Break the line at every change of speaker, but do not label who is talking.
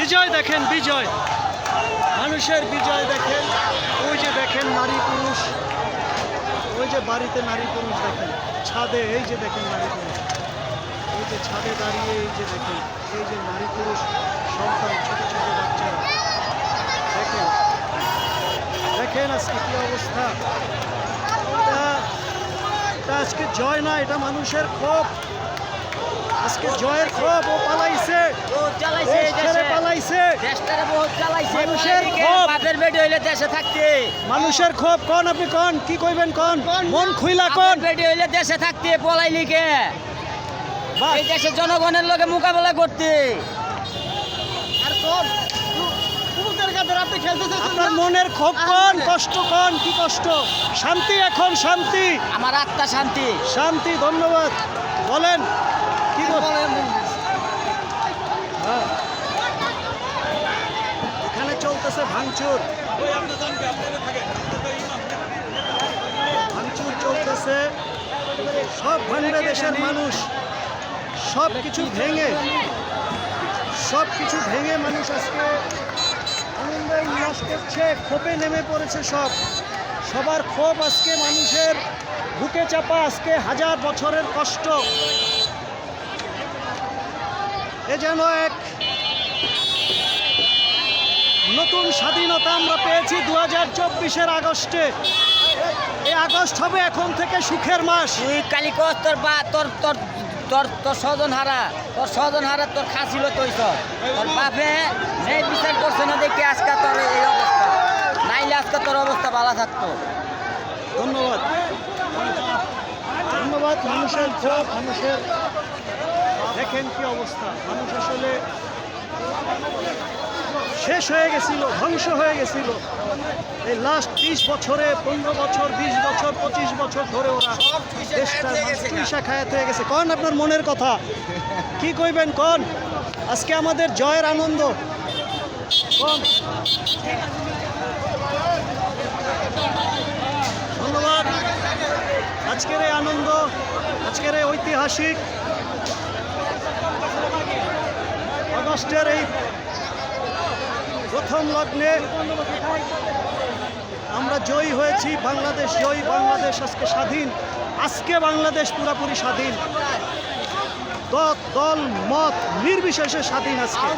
বিজয় দেখেন, বিজয়, মানুষের বিজয় দেখেন। ওই যে দেখেন নারী পুরুষ, ওই যে বাড়িতে নারী পুরুষ দেখেন, ছাদে এই যে দেখেন নারী পুরুষ, এই যে ছাদে দাঁড়িয়ে এই যে দেখেন, এই যে নারী পুরুষ সন্তান, ছোট ছোট বাচ্চারা দেখেন, দেখেন আজকে কি অবস্থা। এটা আজকে জয় না, এটা মানুষের ক্ষোভ। আজকে জয়ের ক্ষোভ। ও পালাইছে, পালাইছে, মানুষের ক্ষোভ,
দেশে থাকতে
মানুষের ক্ষোভ। কোন আপনি কোন কি কইবেন, কোন মন খুইলা কোন
বেটি হইলে দেশে থাকতে পলাইলি কে? এই দেশের জনগণের লগে মোকাবেলা করতে।
আর কোন আপনি খেলতেছেন,
আপনার মনের ক্ষোভ কোন, কষ্ট কোন, কি কষ্ট? শান্তি, এখন শান্তি,
আমার আত্মা শান্তি,
শান্তি। ধন্যবাদ। বলেন কি বলেন? এখানে চলতেছে ভাঙচুর, ভাঙচুর চলতেছে। সব ভাঙবে দেশের মানুষ, সব কিছু ভেঙে, সব কিছু ভেঙে মানুষ আজকে আনন্দে উল্লাস করছে, ক্ষোভে নেমে পড়েছে। সবার ক্ষোভ আজকে মানুষের বুকে চাপা। আজকে হাজার বছরের কষ্ট, এ যেন এক নতুন স্বাধীনতা আমরা পেয়েছি 2024-এর আগস্টে। এই আগস্ট হবে এখন থেকে সুখের মাস।
তুই কালিকস তোর বা তোর তোর তোর তোর স্বজন হারা, তোর খাসিল তোর তোর বাপে নেই বিচার করছে না দেখে আজকে তোর এই অবস্থা, নাইলে আজকে তোর অবস্থা ভালো থাকতো।
ধন্যবাদ, ধন্যবাদ। মানুষের ক্ষোভ, মানুষের দেখেন কি অবস্থা। মানুষ আসলে শেষ হয়ে গেছিল, ধ্বংস হয়ে গেছিল। এই লাস্ট 20 বছরে, 15 বছর, 20 বছর, 25 বছর ধরে ওরা দেশটা পয়সা খায়াত হয়ে গেছে। কোন আপনার মনের কথা কি কইবেন, কোন আজকে আমাদের জয়ের আনন্দ কোন? ধন্যবাদ। আজকের এই আনন্দ, আজকের এই ঐতিহাসিক আগস্টের এই প্রথম লগ্নে আমরা জয়ী হয়েছি। বাংলাদেশ জয়ী, বাংলাদেশ আজকে স্বাধীন। আজকে বাংলাদেশ পুরোপুরি স্বাধীন, দল মত নির্বিশেষে স্বাধীন আজকে।